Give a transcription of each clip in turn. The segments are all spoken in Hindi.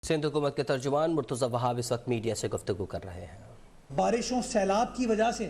सिंध हुकूमत के तर्जुमान मुर्तज़ा वहाब इस वक्त मीडिया से गुफ्तगू कर रहे हैं। बारिशों सैलाब की वजह से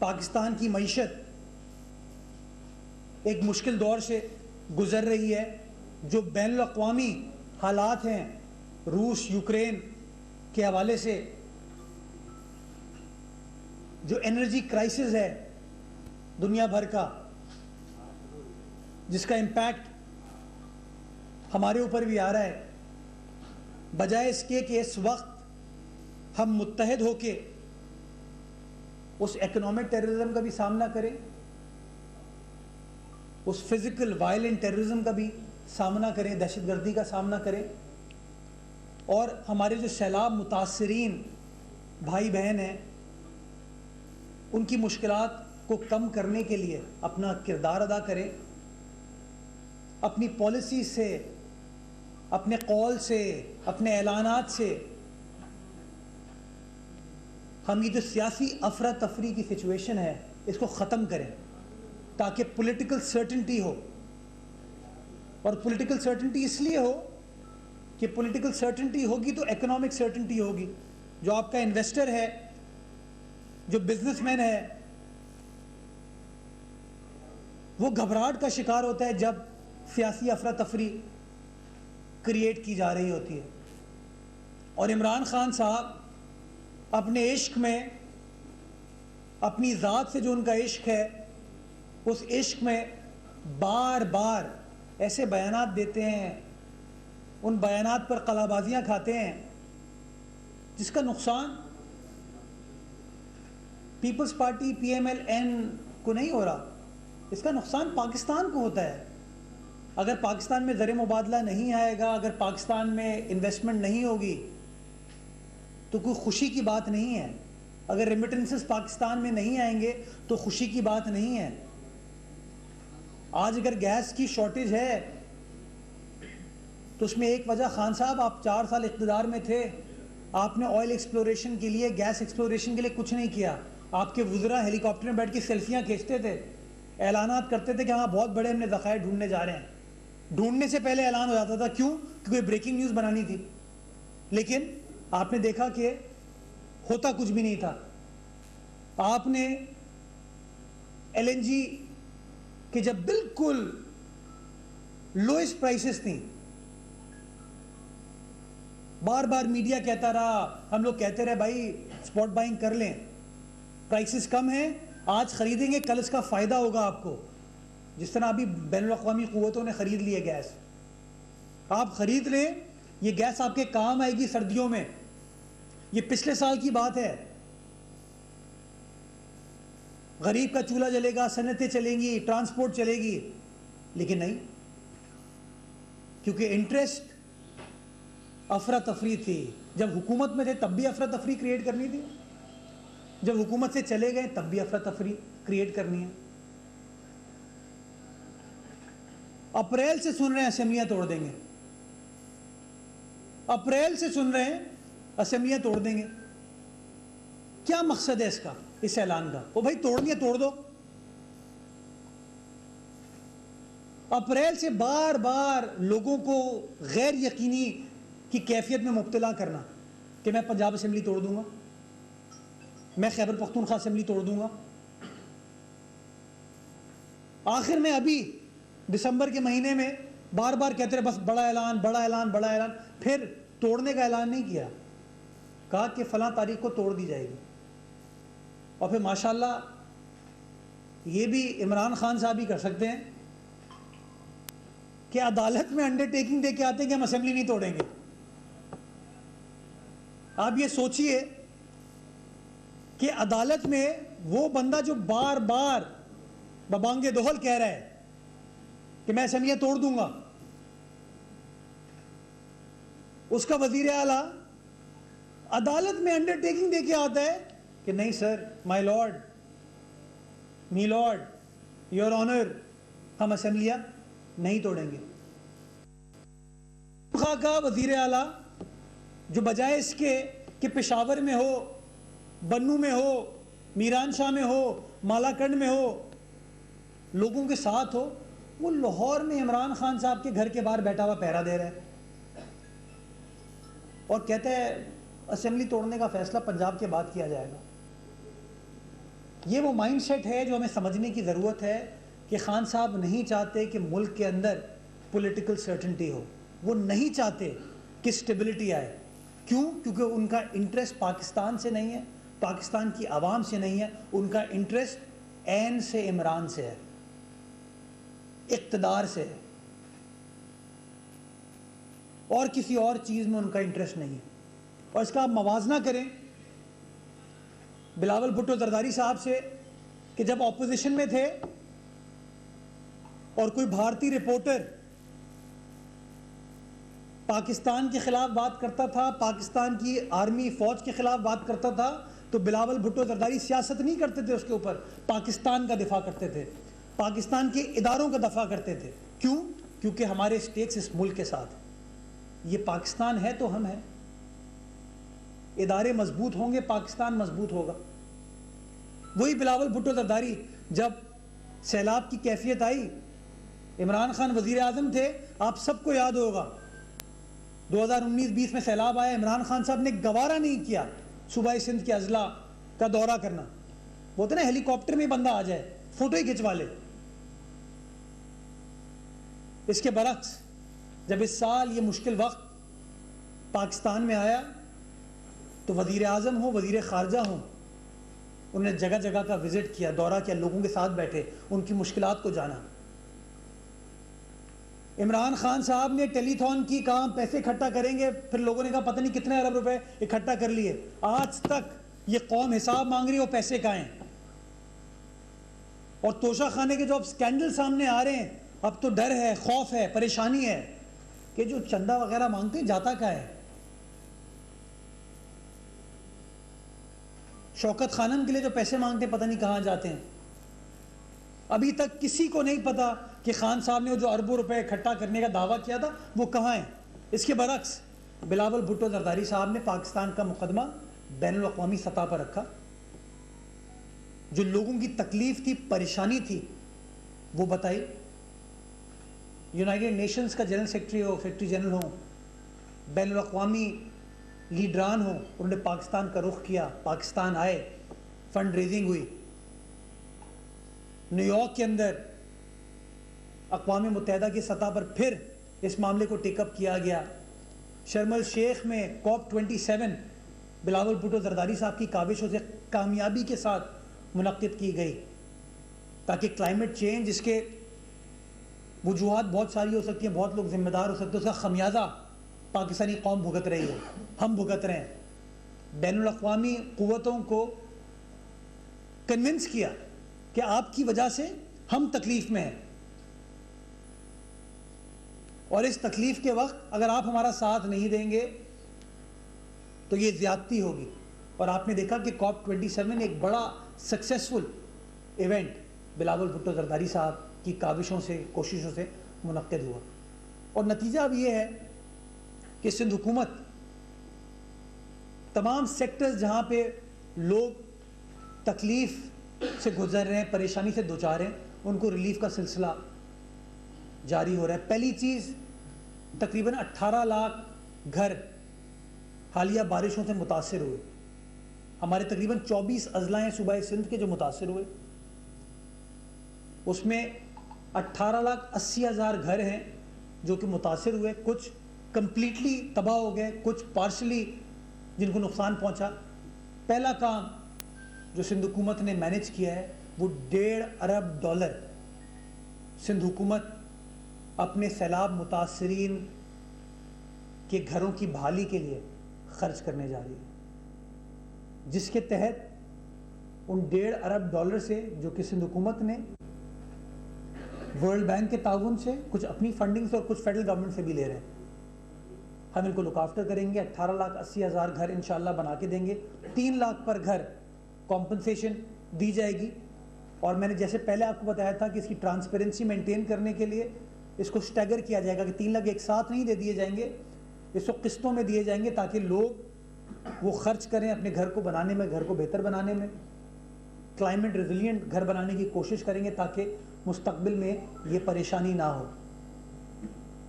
पाकिस्तान की मईशत एक मुश्किल दौर से गुजर रही है। जो बैनुल अक़वामी हालात हैं रूस यूक्रेन के हवाले से, जो एनर्जी क्राइसिस है दुनिया भर का, जिसका इम्पैक्ट हमारे ऊपर भी आ रहा है, बजाय इसके कि इस वक्त हम मुत्तहिद होके उस इकोनॉमिक टेररिज्म का भी सामना करें, उस फिजिकल वायलेंट टेररिज्म का भी सामना करें, दहशतगर्दी का सामना करें, और हमारे जो सैलाब मुतासरीन भाई बहन हैं उनकी मुश्किलात को कम करने के लिए अपना किरदार अदा करें। अपनी पॉलिसी से, अपने कौल से, अपने ऐलानात से हम ये जो सियासी अफरा तफरी की सिचुएशन है इसको ख़त्म करें, ताकि पॉलिटिकल सर्टेनिटी हो। और पॉलिटिकल सर्टेनिटी इसलिए हो कि पॉलिटिकल सर्टेनिटी होगी तो इकोनॉमिक सर्टेनिटी होगी। जो आपका इन्वेस्टर है, जो बिजनेसमैन है, वो घबराहट का शिकार होता है जब सियासी अफरा तफरी क्रिएट की जा रही होती है। और इमरान खान साहब अपने इश्क में, अपनी ज़ात से जो उनका इश्क है, उस इश्क में बार बार ऐसे बयानात देते हैं, उन बयानात पर कलाबाजियाँ खाते हैं, जिसका नुकसान पीपल्स पार्टी PMLN को नहीं हो रहा, इसका नुकसान पाकिस्तान को होता है। अगर पाकिस्तान में ज़र मुबादला नहीं आएगा, अगर पाकिस्तान में इन्वेस्टमेंट नहीं होगी तो कोई खुशी की बात नहीं है। अगर रेमिटेंसेस पाकिस्तान में नहीं आएंगे तो खुशी की बात नहीं है। आज अगर गैस की शॉर्टेज है तो उसमें एक वजह, खान साहब आप 4 साल इक़्तिदार में थे, आपने ऑयल एक्सप्लोरेशन के लिए, गैस एक्सप्लोरेशन के लिए कुछ नहीं किया। आपके वुज़रा हेलीकॉप्टर में बैठ के सेल्फियाँ खींचते थे, ऐलानात करते थे कि हाँ बहुत बड़े हमने ज़खायर ढूंढने जा रहे हैं। ढूंढने से पहले ऐलान हो जाता था, क्यों? क्योंकि ब्रेकिंग न्यूज़ बनानी थी। लेकिन आपने देखा कि होता कुछ भी नहीं था। आपने LNG के जब बिल्कुल लोएस्ट प्राइसेस थी, बार बार मीडिया कहता रहा, हम लोग कहते रहे भाई स्पॉट बाइंग कर लें, प्राइसेस कम है, आज खरीदेंगे, कल इसका फ़ायदा होगा आपको। जिस तरह अभी बैनुल अक़वामी क़ुव्वतों ने ख़रीद ली है गैस, आप ख़रीद लें, ये गैस आपके काम आएगी सर्दियों में। ये पिछले साल की बात है। गरीब का चूल्हा जलेगा, सनतें चलेंगी, ट्रांसपोर्ट चलेगी, लेकिन नहीं, क्योंकि इंटरेस्ट अफरा तफरी थी। जब हुकूमत में थे तब भी अफरा तफरी क्रिएट करनी थी, जब हुकूमत से चले गए तब भी अफरा तफरी क्रिएट करनी है। अप्रैल से सुन रहे हैं असेंबलियां तोड़ देंगे, अप्रैल से सुन रहे हैं असेंबलियां तोड़ देंगे। क्या मकसद है इसका, इस ऐलान का? वो भाई तोड़नी है तोड़ दो। अप्रैल से बार बार लोगों को गैर यकीनी की कैफियत में मुब्तला करना कि मैं पंजाब असेंबली तोड़ दूंगा, मैं खैबर पख्तूनख्वा असेंबली तोड़ दूंगा। आखिर में अभी दिसंबर के महीने में बार बार कहते रहे बस बड़ा ऐलान, बड़ा ऐलान, बड़ा ऐलान, फिर तोड़ने का ऐलान नहीं किया, कहा कि फलां तारीख को तोड़ दी जाएगी। और फिर माशाल्लाह ये भी इमरान खान साहब ही कर सकते हैं कि अदालत में अंडरटेकिंग दे के आते हैं कि हम असेंबली नहीं तोड़ेंगे। आप ये सोचिए कि अदालत में वो बंदा जो बार बार बबांगे दोहल कह रहा है कि मैं असेंबलियां तोड़ दूंगा, उसका वजीर आला अदालत में अंडरटेकिंग देके आता है कि नहीं sir, my lord, me lord, your honour, हम असेंबलियां नहीं तोड़ेंगे। का वजीर आला जो बजाय इसके कि पेशावर में हो, बन्नू में हो, मीरान शाह में हो, मालाकंड में हो, लोगों के साथ हो, वो लाहौर में इमरान खान साहब के घर के बाहर बैठा हुआ पहरा दे रहा है। और कहता है असेंबली तोड़ने का फैसला पंजाब के बाद किया जाएगा। ये वो माइंडसेट है जो हमें समझने की ज़रूरत है कि खान साहब नहीं चाहते कि मुल्क के अंदर पॉलिटिकल सर्टेनिटी हो, वो नहीं चाहते कि स्टेबिलिटी आए। क्यों? क्योंकि उनका इंटरेस्ट पाकिस्तान से नहीं है, पाकिस्तान की आवाम से नहीं है, उनका इंटरेस्ट ऐन से इमरान से है, इक़्तिदार से है, और किसी और चीज़ में उनका इंटरेस्ट नहीं है। और इसका आप मवाजना करें बिलावल भुट्टो जरदारी साहब से कि जब ऑपोजिशन में थे और कोई भारतीय रिपोर्टर पाकिस्तान के खिलाफ बात करता था, पाकिस्तान की आर्मी फौज के खिलाफ बात करता था, तो बिलावल भुट्टो जरदारी सियासत नहीं करते थे उसके ऊपर, पाकिस्तान का दिफा करते थे, पाकिस्तान के इदारों का दफा करते थे। क्यों? क्योंकि हमारे स्टेक्स इस मुल्क के साथ हैं। ये पाकिस्तान है तो हम हैं, इदारे मजबूत होंगे, पाकिस्तान मजबूत होगा। वही बिलावल भुट्टो जरदारी, जब सैलाब की कैफियत आई, इमरान खान वजीर आजम थे, आप सबको याद होगा 2019-20 में सैलाब आया, इमरान खान साहब ने गवारा नहीं किया सूबाई सिंध के अजला का दौरा करना। बोलते ना हेलीकॉप्टर में बंदा आ जाए, फोटो ही खिंचवा ले। इसके बरक्स जब इस साल ये मुश्किल वक्त पाकिस्तान में आया तो वजीर आजम हो, वजीर खारजा हो, उन्होंने जगह जगह का विजिट किया, दौरा किया, लोगों के साथ बैठे, उनकी मुश्किलात को जाना। इमरान खान साहब ने टेलीथॉन की, कहा पैसे इकट्ठा करेंगे, फिर लोगों ने कहा पता नहीं कितने अरब रुपए इकट्ठा कर लिए। आज तक ये कौम हिसाब मांग रही है वो पैसे कहाँ हैं। और तोशा खाने के जो अब स्कैंडल सामने आ रहे हैं, अब तो डर है, खौफ है, परेशानी है कि जो चंदा वगैरह मांगते हैं जाता क्या है। शौकत खानम के लिए जो पैसे मांगते हैं पता नहीं कहाँ जाते हैं। अभी तक किसी को नहीं पता कि खान साहब ने जो अरबों रुपए इकट्ठा करने का दावा किया था वो कहाँ है। इसके बरक्स बिलावल भुट्टो जरदारी साहब ने पाकिस्तान का मुकदमा बैनुल अक़वामी सतह पर रखा। जो लोगों की तकलीफ थी, परेशानी थी, वो बताई। यूनाइटेड नेशंस का जनरल सेक्रेटरी हो, सेक्रेटरी जनरल हो, बैनुल अक़वामी लीडरान हो, उन्होंने पाकिस्तान का रुख किया, पाकिस्तान आए, फंड रेजिंग हुई। न्यूयॉर्क के अंदर अक़वाम मुत्तहिदा की सतह पर फिर इस मामले को टेकअप किया गया। शर्म अल शेख में COP27 बिलावल भुट्टो जरदारी साहब की काविशों से कामयाबी के साथ मुनक्किद की गई, ताकि क्लाइमेट चेंज, जिसके वजूहात बहुत सारी हो सकती हैं, बहुत लोग जिम्मेदार हो सकते हैं, उसका खमियाजा पाकिस्तानी कौम भुगत रही है, हम भुगत रहे हैं। बैनुल अक़वामी क़ुव्वतों को कन्विंस किया कि आपकी वजह से हम तकलीफ में हैं, और इस तकलीफ के वक्त अगर आप हमारा साथ नहीं देंगे तो ये ज्यादती होगी। और आपने देखा कि COP27 एक बड़ा सक्सेसफुल इवेंट बिलावल भुट्टो जरदारी साहब की काविशों से, कोशिशों से मुनक्किद हुआ। और नतीजा अब ये है कि सिंध हुकूमत तमाम सेक्टर्स जहाँ पे लोग तकलीफ से गुजर रहे हैं, परेशानी से दुचार हैं, उनको रिलीफ का सिलसिला जारी हो रहा है। पहली चीज़, तकरीबन 18 लाख घर हालिया बारिशों से मुतासिर हुए। हमारे तकरीबन 24 अजला हैं सूबाए सिंध के जो मुतासिर हुए, उसमें 18,80,000 घर हैं जो कि मुतासिर हुए। कुछ कंप्लीटली तबाह हो गए, कुछ पार्शली जिनको नुकसान पहुंचा। पहला काम जो सिंध हुकूमत ने मैनेज किया है वो $1.5 अरब सिंध हुकूमत अपने सैलाब मुतासरीन के घरों की बहाली के लिए खर्च करने जा रही है, जिसके तहत उन $1.5 अरब से, जो कि सिंध हुकूमत ने वर्ल्ड बैंक के ताउन से, कुछ अपनी फंडिंग से और कुछ फेडरल गवर्नमेंट से भी ले रहे हैं, हम इनको लुक आफ्टर करेंगे। 18,80,000 घर इंशाल्लाह बना के देंगे। 3 लाख पर घर कॉम्पनसेशन दी जाएगी। और मैंने जैसे पहले आपको बताया था कि इसकी ट्रांसपेरेंसी मेंटेन करने के लिए इसको स्टैगर किया जाएगा कि 3 लाख एक साथ नहीं दे दिए जाएंगे, इसको किस्तों में दिए जाएंगे, ताकि लोग वो खर्च करें अपने घर को बनाने में, घर को बेहतर बनाने में, क्लाइमेट रेजिलिएंट घर बनाने की कोशिश करेंगे, ताकि मुस्तकबिल में ये परेशानी ना हो।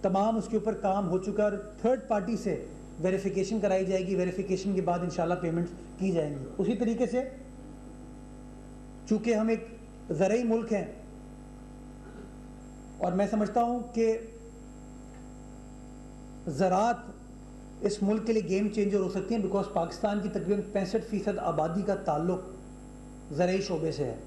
तमाम उसके ऊपर काम हो चुका है। और थर्ड पार्टी से वेरिफिकेशन कराई जाएगी, वेरिफिकेशन के बाद इंशाल्लाह पेमेंट्स की जाएंगी। उसी तरीके से चूँकि हम एक ज़रई मुल्क हैं और मैं समझता हूँ कि ज़राअत इस मुल्क के लिए गेम चेंजर हो सकती है, बिकॉज पाकिस्तान की तकरीबन 65% आबादी का ताल्लुक ज़रई शोबे से है।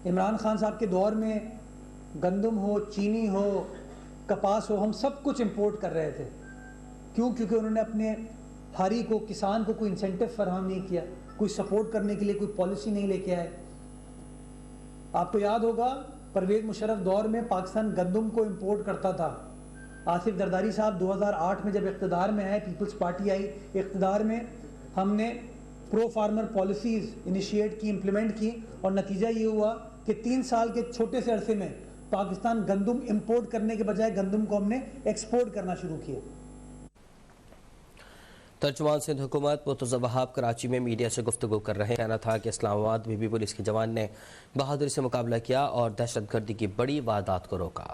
इमरान खान साहब के दौर में गंदम हो, चीनी हो, कपास हो, हम सब कुछ इंपोर्ट कर रहे थे। क्यों? क्योंकि उन्होंने अपने हारी को, किसान को कोई इंसेंटिव फराहम नहीं किया, कोई सपोर्ट करने के लिए कोई पॉलिसी नहीं लेके आए। आपको याद होगा परवेज मुशर्रफ दौर में पाकिस्तान गंदम को इंपोर्ट करता था। आसिफ जरदारी साहब 2008 में जब इक़्तिदार में आए, पीपल्स पार्टी आई इक़्तिदार में, हमने प्रो फार्मर पॉलिसीज़ इनिशिएट की, इम्प्लीमेंट की और नतीजा ये हुआ कि 3 साल के छोटे से अरसे में पाकिस्तान गंदम इंपोर्ट करने के बजाय गंदम को हमने एक्सपोर्ट करना शुरू किया। तर्जुमान सिंध हुकूमत मुर्तज़ा वहाब कराची में मीडिया से गुफ्तगू कर रहे हैं। कहना था कि इस्लामाबाद में भी पुलिस के जवान ने बहादुरी से मुकाबला किया और दहशतगर्दी की बड़ी वारदात को रोका।